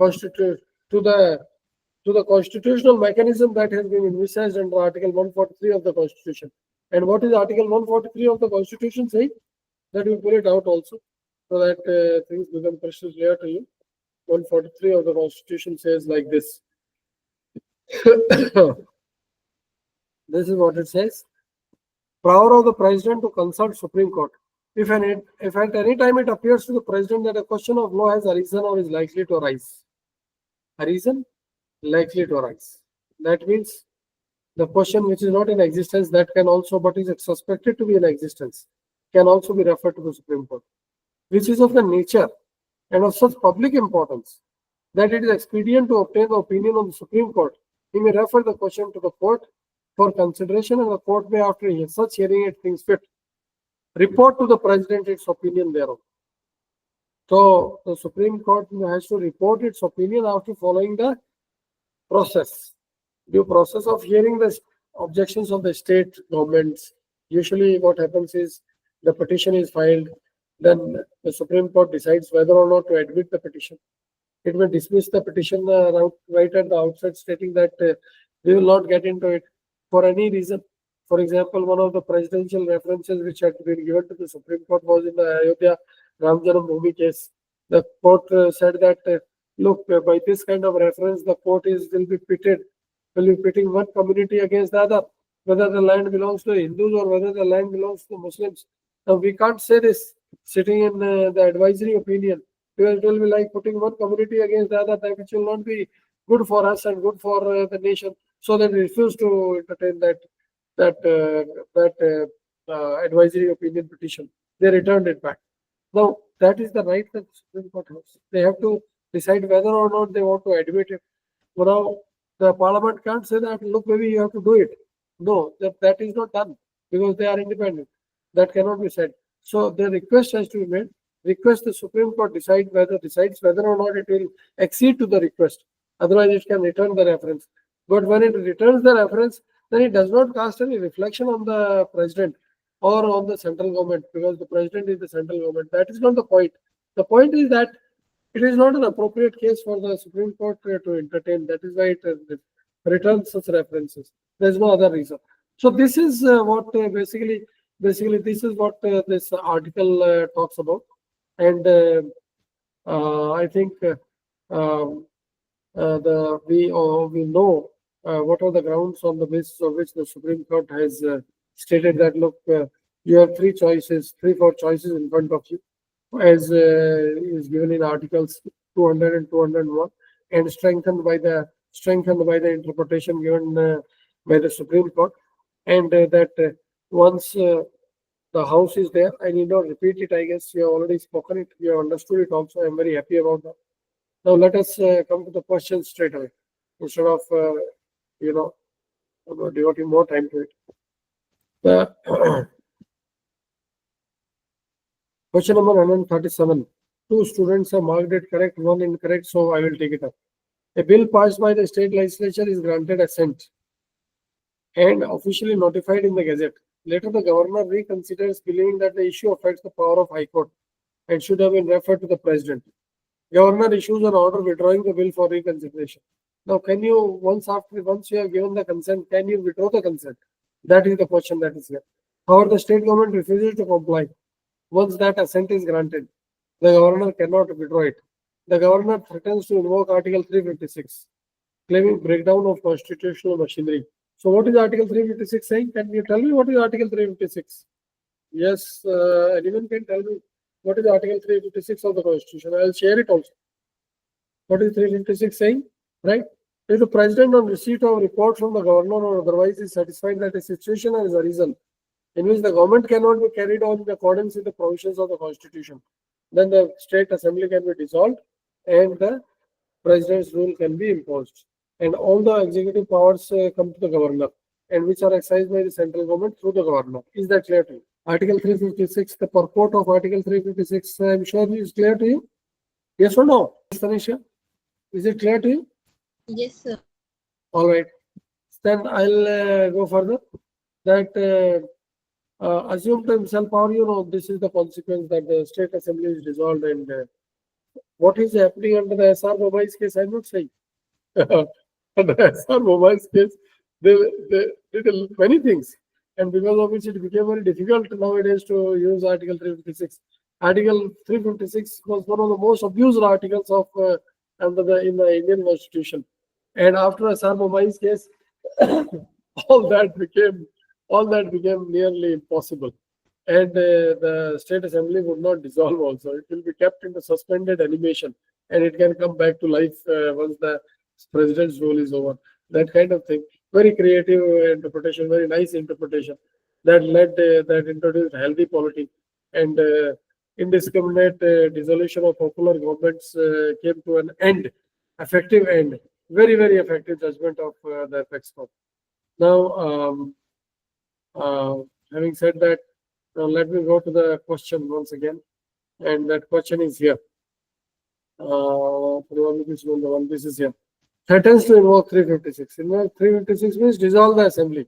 to the constitutional mechanism that has been envisaged under Article 143 of the Constitution. And what is Article 143 of the Constitution saying? That we pull it out also, so that things become crystal clear to you. 143 of the Constitution says like this. This is what it says. Power of the President to consult Supreme Court. If at any time it appears to the President that a question of law has arisen or is likely to arise. Arisen, likely to arise. That means the question which is not in existence, that can also, but is suspected to be in existence, can also be referred to the Supreme Court, which is of the nature and of such public importance that it is expedient to obtain the opinion of the Supreme Court. He may refer the question to the court for consideration, and the court may, after such hearing it thinks fit, report to the President its opinion thereof. So the Supreme Court has to report its opinion after following the process, due process of hearing the objections of the state governments. Usually what happens is the petition is filed, then the Supreme Court decides whether or not to admit the petition. It may dismiss the petition right at the outset, stating that we will not get into it for any reason. For example, one of the presidential references which had been given to the Supreme Court was in the Ayodhya Ram Janam Bhoomi case. The court said that, look, by this kind of reference, the court will be pitting one community against the other, whether the land belongs to Hindus or whether the land belongs to Muslims. Now, we can't say this sitting in the advisory opinion, because it will be like putting one community against the other, that which will not be good for us and good for the nation. So they refuse to entertain that advisory opinion petition. They returned it back. Now, that is the right that the Supreme Court has. They have to decide whether or not they want to admit it. Now, the Parliament can't say that, look, maybe you have to do it. No, that is not done, because they are independent. That cannot be said. So the request has to be made. Request the Supreme Court decides whether or not it will accede to the request. Otherwise, it can return the reference. But when it returns the reference, then it does not cast any reflection on the President or on the central government, because the President is the central government. That is not the point. The point is that it is not an appropriate case for the Supreme Court to entertain. That is why it returns such references. There is no other reason. So this is what basically this is what this article talks about. And I think we know what are the grounds on the basis of which the Supreme Court has stated that, look, you have 4 choices in front of you, as is given in Articles 200 and 201, and strengthened by the interpretation given by the Supreme Court, and that once the House is there, I need not repeat it. I guess you have already spoken it. You have understood it also. I am very happy about that. Now let us come to the questions straight away, instead of devoting more time to it. The question number 137. 2 students have marked it correct, 1 incorrect, so I will take it up. A bill passed by the state legislature is granted assent and officially notified in the Gazette. Later, the governor reconsiders, believing that the issue affects the power of High Court and should have been referred to the President. Governor issues an order withdrawing the bill for reconsideration. Now, can you, once you have given the consent, can you withdraw the consent? That is the question that is here. However, the state government refuses to comply. Once that assent is granted, the governor cannot withdraw it. The governor threatens to invoke Article 356, claiming breakdown of constitutional machinery. So what is Article 356 saying? Can you tell me what is Article 356? Yes, anyone can tell me what is Article 356 of the Constitution. I will share it also. What is 356 saying? Right? If the President, on receipt of a report from the governor or otherwise, is satisfied that a situation has arisen in which the government cannot be carried on in accordance with the provisions of the Constitution, then the State Assembly can be dissolved and the President's rule can be imposed. And all the executive powers come to the governor, and which are exercised by the central government through the governor. Is that clear to you? Article 356, the purport of Article 356, I am sure is clear to you. Yes or no? Tanisha, is it clear to you? Yes, sir. All right. Then I'll go further. That assumed himself power, this is the consequence, that the State Assembly is dissolved and What is happening under the SR Mobiles case? I'm not saying. Under SR Mobiles case, they did many things, and because of which it became very difficult nowadays to use Article 356. Article 356 was one of the most abused articles of in the Indian Constitution, and after SR Mobiles case, all that became nearly impossible, and the State Assembly would not dissolve. Also, it will be kept in the suspended animation, and it can come back to life once the president's rule is over. That kind of thing. Very creative interpretation, very nice interpretation that that introduced healthy polity, and indiscriminate dissolution of popular governments came to an end, effective end. Very, very effective judgment of the apex court. Now, uh, having said that, now let me go to the question once again, and that question is here. Probably this one, the one this is here. Threatens to invoke 356. Invoke 356 means dissolve the assembly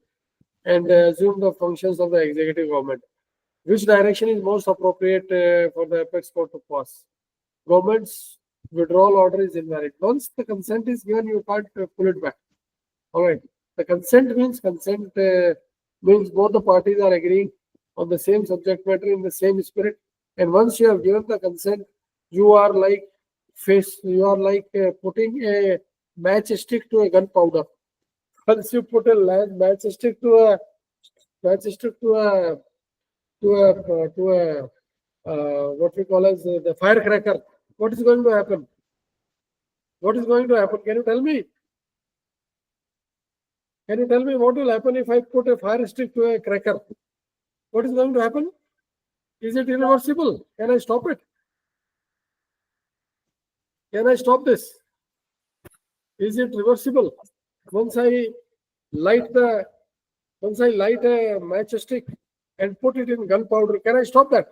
and assume the functions of the executive government. Which direction is most appropriate for the apex court to pass? Government's withdrawal order is invalid. Once the consent is given, you can't pull it back. All right. The consent means both the parties are agreeing on the same subject matter in the same spirit. And once you have given the consent, you are like putting a matchstick to a gunpowder. Once you put a matchstick to a what we call as the firecracker, what is going to happen? What is going to happen? Can you tell me? Can you tell me what will happen if I put a fire stick to a cracker? What is going to happen? Is it irreversible? Can I stop it? Can I stop this? Is it reversible? Once I light a matchstick and put it in gunpowder, can I stop that?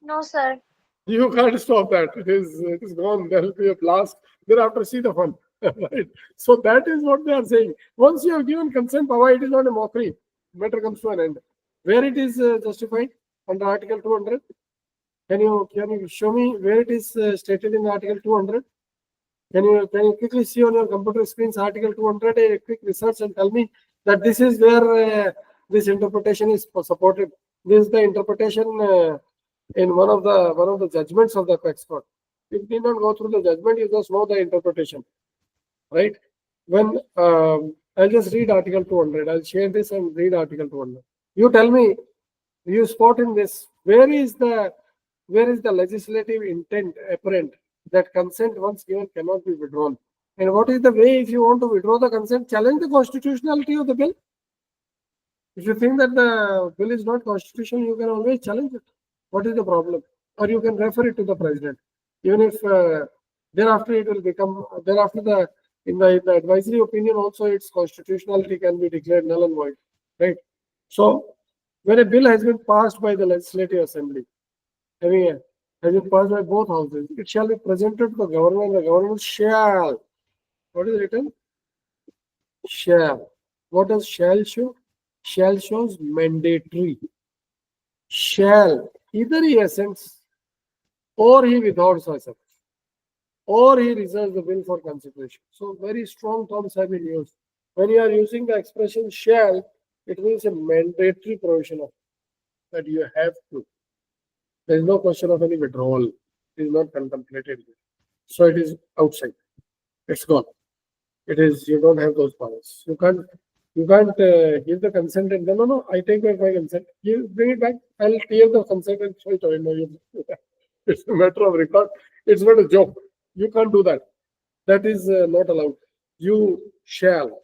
No, sir. You can't stop that. It is gone. There will be a blast. Thereafter, see the fun. Right. So that is what they are saying. Once you have given consent power, it is not a mockery. Matter comes to an end. Where it is justified under Article 200? Can you show me where it is stated in Article 200? Can you quickly see on your computer screens Article 200? A quick research and tell me that this is where this interpretation is supported. This is the interpretation in one of the judgments of the apex court. You need not go through the judgment. You just know the interpretation, right? When I'll just read Article 200. I'll share this and read Article 200. You tell me, you spot in this, where is the legislative intent apparent that consent once given cannot be withdrawn? And what is the way, if you want to withdraw the consent, challenge the constitutionality of the bill? If you think that the bill is not constitutional, you can always challenge it. What is the problem? Or you can refer it to the president. Even if thereafter it will become, in the advisory opinion also, its constitutionality can be declared null and void, right? So when a bill has been passed by the legislative assembly, has been passed by both houses, it shall be presented to the governor, and the governor shall. What is written? Shall. What does shall show? Shall shows mandatory. Shall. Either he assents or he withholds assent, or he reserves the bill for consideration. So very strong terms have been used. When you are using the expression shall, it means a mandatory provision of that you have to. There is no question of any withdrawal. It is not contemplated. So it is outside. It's gone. It is, you don't have those powers. You can't give the consent and then, no, I take back my consent. You bring it back. I'll tear the consent and show it away. No, it's a matter of record. It's not a joke. You can't do that. That is not allowed. You shall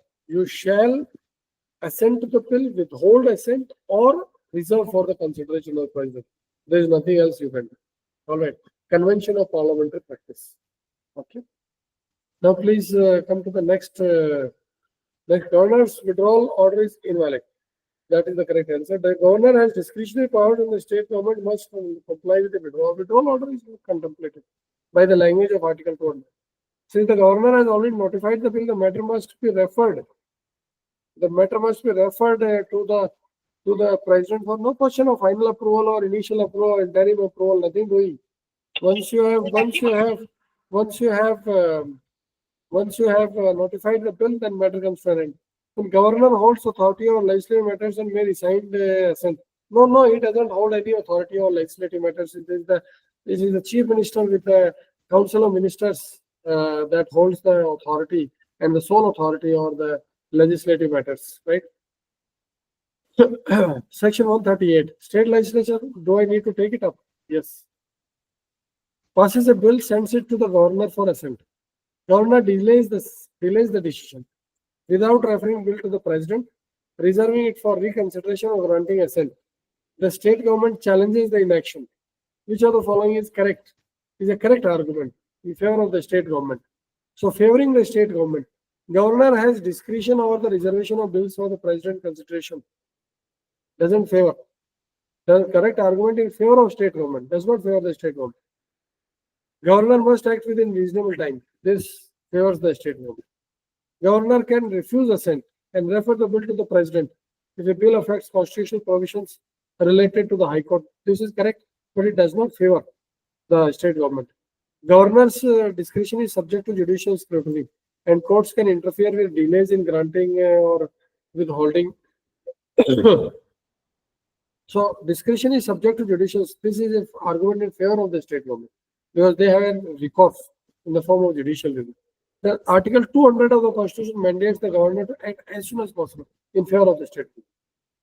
assent to the bill, withhold assent, or reserve for the consideration of the president. There is nothing else you can do. All right. Convention of parliamentary practice. Okay. Now please come to the next. The governor's withdrawal order is invalid. That is the correct answer. The governor has discretionary powers and the state government must comply with the withdrawal. Withdrawal order is contemplated by the language of Article 200. Since the governor has already notified the bill, the matter must be referred. The matter must be referred to the president for no question of final approval or initial approval or interim approval, nothing doing. Once you have, once you have, once you have, once you have notified the bill, then matter comes to an end. When governor holds authority over legislative matters and may resign the assent. No, no, he doesn't hold any authority over legislative matters. It is the chief minister with the council of ministers that holds the authority and the sole authority over the legislative matters, right? Section 138. State legislature, do I need to take it up? Yes. Passes a bill, sends it to the governor for assent. Governor delays the decision without referring bill to the president, reserving it for reconsideration or granting assent. The state government challenges the inaction. Which of the following is correct? Is a correct argument in favor of the state government. So favoring the state government, governor has discretion over the reservation of bills for the president consideration. Doesn't favor. The correct argument in favor of state government, does not favor the state government. Governor must act within reasonable time. This favors the state government. Governor can refuse assent and refer the bill to the president if a bill affects constitutional provisions related to the High Court. This is correct, but it does not favor the state government. Governor's discretion is subject to judicial scrutiny, and courts can interfere with delays in granting or withholding. So discretion is subject to judicial. This is an argument in favor of the state government because they have a recourse in the form of judicial review. The Article 200 of the Constitution mandates the government to act as soon as possible in favor of the state government,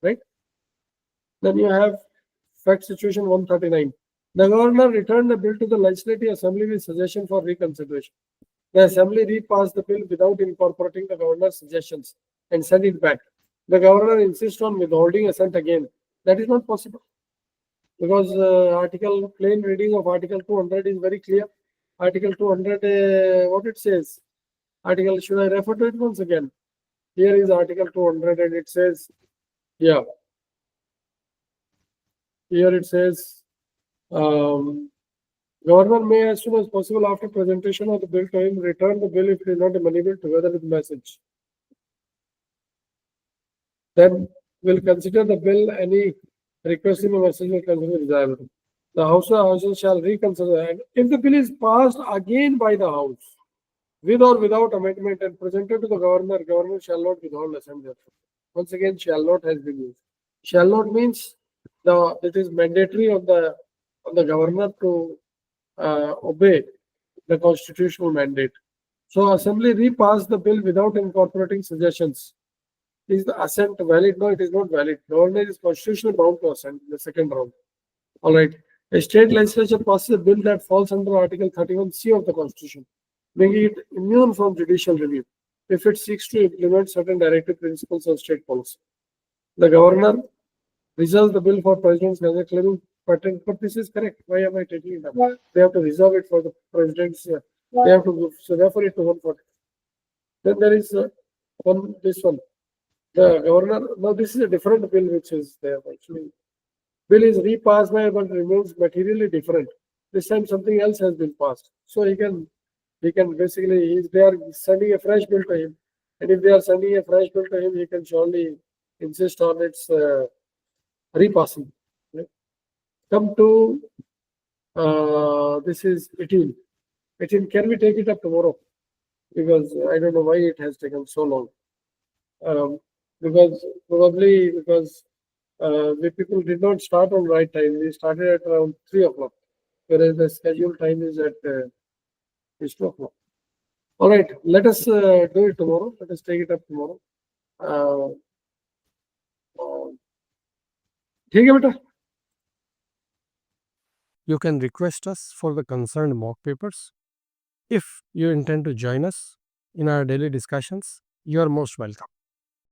right? Then you have fact situation 139. The governor returned the bill to the Legislative Assembly with suggestion for reconsideration. The Assembly repassed the bill without incorporating the governor's suggestions and sent it back. The governor insists on withholding assent again. That is not possible because plain reading of Article 200 is very clear. Article 200, what it says? Should I refer to it once again? Here is Article 200 and it says, yeah. Here it says, governor may as soon as possible after presentation of the bill to him return the bill if it is not a money bill together with message. Then will consider the bill, any request in a message will consider desirable. The House of Houses shall reconsider, and if the bill is passed again by the House, with or without amendment and presented to the governor, governor shall not withhold assent. Once again, shall not has been used. Shall not means it is mandatory on the governor to obey the constitutional mandate. So Assembly repassed the bill without incorporating suggestions. Is the assent valid? No, it is not valid. Governor is constitutionally bound to assent in the second round. All right. A state legislature passes a bill that falls under Article 31C of the Constitution, making it immune from judicial review if it seeks to implement certain directive principles of state policy. The governor reserves the bill for president's claiming patent, but this is correct. Why am I taking it up? They have to reserve it for the president's. They have to so therefore it to 140. Then there is this one. The governor. Now this is a different bill which is there actually. Bill is repassed by but remains materially different. This time something else has been passed. So he can basically, if they are sending a fresh bill to him, and if they are sending a fresh bill to him, he can surely insist on its repassing. Right? Come to this is 18. 18, can we take it up tomorrow? Because I don't know why it has taken so long. Because we people did not start on right time. We started at around 3 o'clock, whereas the scheduled time is at 2 o'clock. All right, let us do it tomorrow. Let us take it up tomorrow. ठीक है बेटा. You can request us for the concerned mock papers. If you intend to join us in our daily discussions, you are most welcome.